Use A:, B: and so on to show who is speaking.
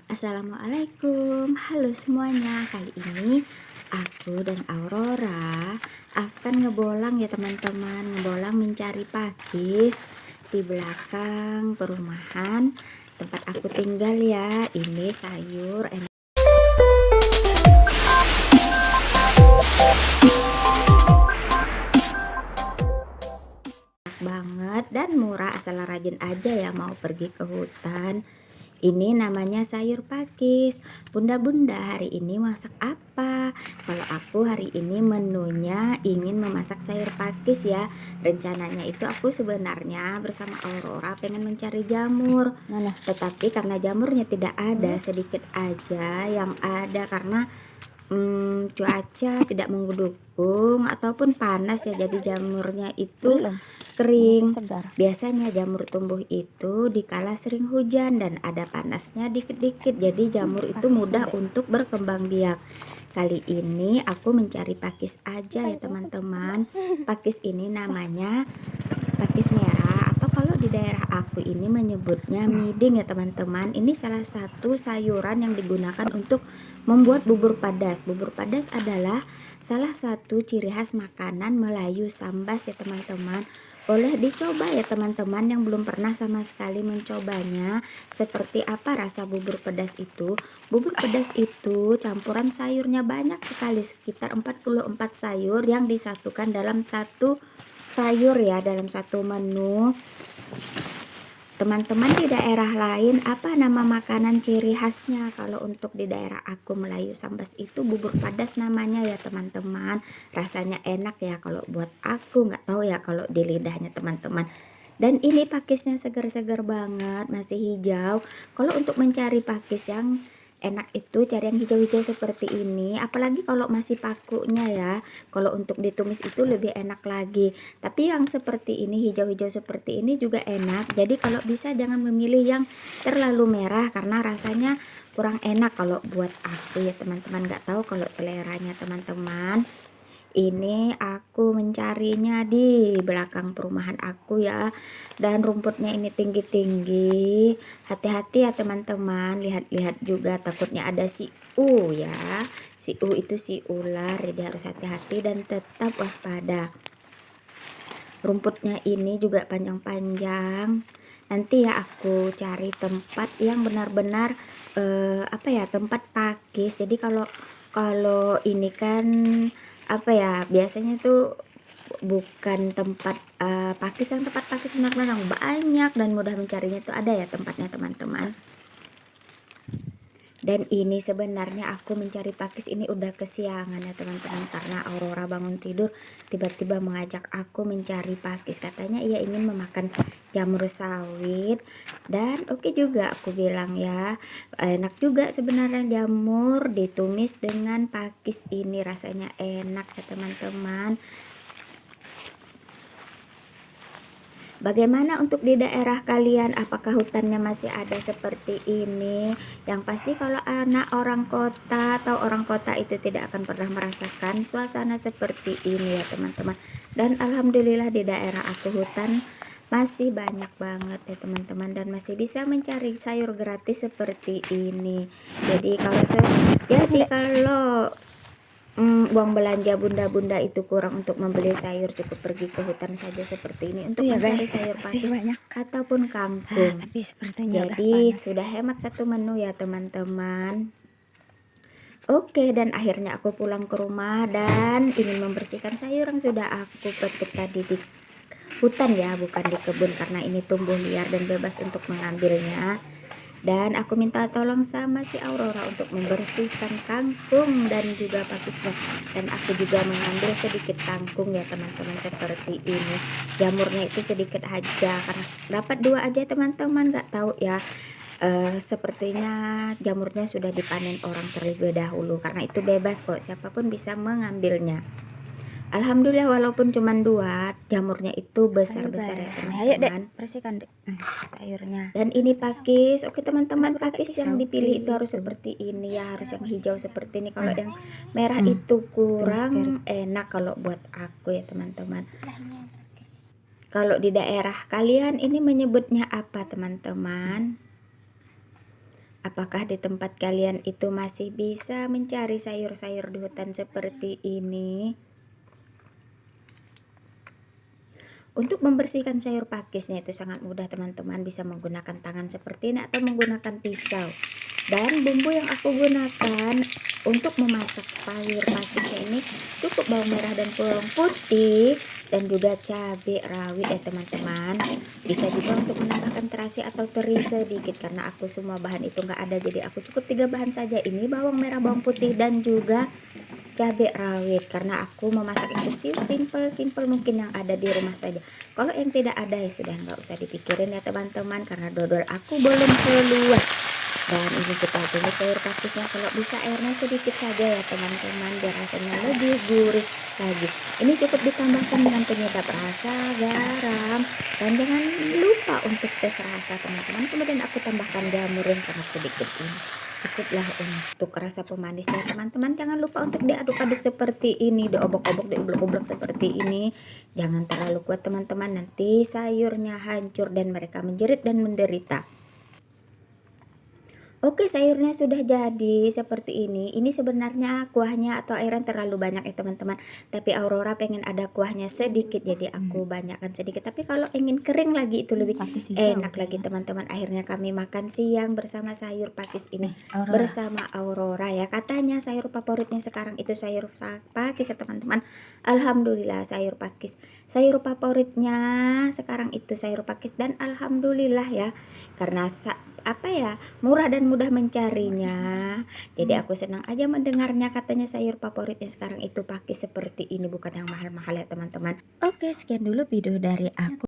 A: Assalamualaikum, halo semuanya. Kali ini aku dan Aurora akan ngebolang ya teman-teman, ngebolang mencari pakis di belakang perumahan tempat aku tinggal ya. Ini sayur enak banget dan murah, asal rajin aja ya mau pergi ke hutan. Ini namanya sayur pakis. Bunda-bunda, hari ini masak apa? Kalau aku hari ini menunya ingin memasak sayur pakis ya. Rencananya itu aku sebenarnya bersama Aurora pengen mencari jamur. Tetapi karena jamurnya tidak ada, sedikit aja yang ada karena cuaca tidak mendukung ataupun panas ya, jadi jamurnya itu kering. Biasanya jamur tumbuh itu dikala sering hujan dan ada panasnya dikit-dikit, jadi jamur itu mudah untuk berkembang biak. Kali ini aku mencari pakis aja ya teman-teman. Pakis ini namanya pakis merah atau kalau di daerah aku ini menyebutnya miding ya teman-teman. Ini salah satu sayuran yang digunakan untuk membuat bubur padas. Bubur padas adalah salah satu ciri khas makanan Melayu Sambas ya teman-teman. Boleh dicoba ya teman-teman yang belum pernah sama sekali mencobanya. Seperti apa rasa bubur pedas itu? Bubur pedas itu campuran sayurnya banyak sekali, sekitar 44 sayur yang disatukan dalam satu sayur ya, dalam satu menu. Teman-teman di daerah lain apa nama makanan ciri khasnya? Kalau untuk di daerah aku Melayu Sambas itu bubur padas namanya ya teman-teman. Rasanya enak ya kalau buat aku, nggak tahu ya kalau di lidahnya teman-teman. Dan ini pakisnya segar-segar banget, masih hijau. Kalau untuk mencari pakis yang enak itu cari yang hijau-hijau seperti ini, apalagi kalau masih pakunya ya. Kalau untuk ditumis itu lebih enak lagi, tapi yang seperti ini hijau-hijau seperti ini juga enak. Jadi kalau bisa jangan memilih yang terlalu merah karena rasanya kurang enak kalau buat aku ya teman-teman. Nggak tahu kalau seleranya teman-teman. Ini aku mencarinya di belakang perumahan aku ya, dan rumputnya ini tinggi-tinggi. Hati-hati ya teman-teman, lihat-lihat juga takutnya ada si ya. Si itu si ular, jadi harus hati-hati dan tetap waspada. Rumputnya ini juga panjang-panjang. Nanti ya aku cari tempat yang benar-benar apa ya, tempat pakis. Jadi kalau kalau ini kan apa ya, biasanya tuh bukan tempat pakis, yang tempat pakis benar-benar banyak dan mudah mencarinya tuh ada ya tempatnya teman-teman. Dan ini sebenarnya aku mencari pakis ini udah kesiangan ya teman-teman, karena Aurora bangun tidur tiba-tiba mengajak aku mencari pakis. Katanya ia ingin memakan jamur sawit, dan oke juga aku bilang ya, enak juga sebenarnya jamur ditumis dengan pakis ini, rasanya enak ya teman-teman. Bagaimana untuk di daerah kalian? Apakah hutannya masih ada seperti ini? Yang pasti kalau anak orang kota atau orang kota itu tidak akan pernah merasakan suasana seperti ini ya teman-teman. Dan alhamdulillah di daerah aku hutan masih banyak banget ya teman-teman, dan masih bisa mencari sayur gratis seperti ini. Jadi kalau uang belanja bunda-bunda itu kurang untuk membeli sayur, cukup pergi ke hutan saja seperti ini untuk mencari sayur pakis ataupun kangkung.
B: Tapi sepertinya
A: Jadi sudah hemat satu menu ya teman-teman. Oke, dan akhirnya aku pulang ke rumah dan ingin membersihkan sayur yang sudah aku petik tadi di hutan ya, bukan di kebun, karena ini tumbuh liar dan bebas untuk mengambilnya. Dan aku minta tolong sama si Aurora untuk membersihkan kangkung dan juga pakisnya. Dan aku juga mengambil sedikit kangkung ya teman-teman, seperti ini. Jamurnya itu sedikit aja karena dapat 2 aja teman-teman, nggak tahu ya. Sepertinya jamurnya sudah dipanen orang terlebih dahulu, karena itu bebas kok, siapapun bisa mengambilnya. Alhamdulillah walaupun cuma 2, jamurnya itu besar-besar ya teman-teman.
B: bersihkan deh sayurnya.
A: Dan ini pakis, oke teman-teman, pakis yang dipilih itu harus seperti ini ya, harus yang hijau seperti ini. Kalau yang merah itu kurang enak kalau buat aku ya teman-teman. Kalau di daerah kalian ini menyebutnya apa teman-teman? Apakah di tempat kalian itu masih bisa mencari sayur-sayur di hutan seperti ini? Untuk membersihkan sayur pakisnya itu sangat mudah teman-teman, bisa menggunakan tangan seperti ini atau menggunakan pisau. Dan bumbu yang aku gunakan untuk memasak sayur pakisnya ini cukup bawang merah dan bawang putih dan juga cabai rawit ya teman-teman. Bisa juga untuk menambahkan terasi atau teri sedikit karena aku semua bahan itu nggak ada, jadi aku cukup 3 bahan saja, ini bawang merah, bawang putih dan juga cabai rawit karena aku memasak itu sih simple mungkin yang ada di rumah saja. Kalau yang tidak ada ya sudah nggak usah dipikirin ya teman-teman, karena dodol aku belum keluar. Dan ini kita tumis sayur pakisnya, kalau bisa airnya sedikit saja ya teman-teman biar rasanya lebih gurih lagi. Ini cukup ditambahkan dengan penyedap rasa, garam, dan jangan lupa untuk tes rasa teman-teman. Kemudian aku tambahkan jamur yang sangat sedikit ini. Cukuplah untuk rasa pemanisnya teman-teman. Jangan lupa untuk diaduk-aduk seperti ini, diobok-obok, dioblok-oblok seperti ini. Jangan terlalu kuat teman-teman, nanti sayurnya hancur dan mereka menjerit dan menderita. Oke, sayurnya sudah jadi seperti ini. Ini sebenarnya kuahnya atau airan terlalu banyak ya teman-teman. Tapi Aurora pengen ada kuahnya sedikit, jadi aku banyakkan sedikit. Tapi kalau ingin kering lagi itu lebih
B: Pakis hijau
A: enak
B: udah
A: lagi
B: ya.
A: teman-teman. Akhirnya kami makan siang bersama sayur pakis ini
B: Aurora.
A: bersama Aurora ya. Katanya sayur favoritnya sekarang itu sayur pakis ya teman-teman. Alhamdulillah sayur pakis. Sayur favoritnya sekarang itu sayur pakis dan alhamdulillah ya. Karena murah dan mudah mencarinya. Jadi aku senang aja mendengarnya, katanya sayur favoritnya sekarang itu pakis seperti ini, bukan yang mahal-mahal ya teman-teman. Oke, sekian dulu video dari aku.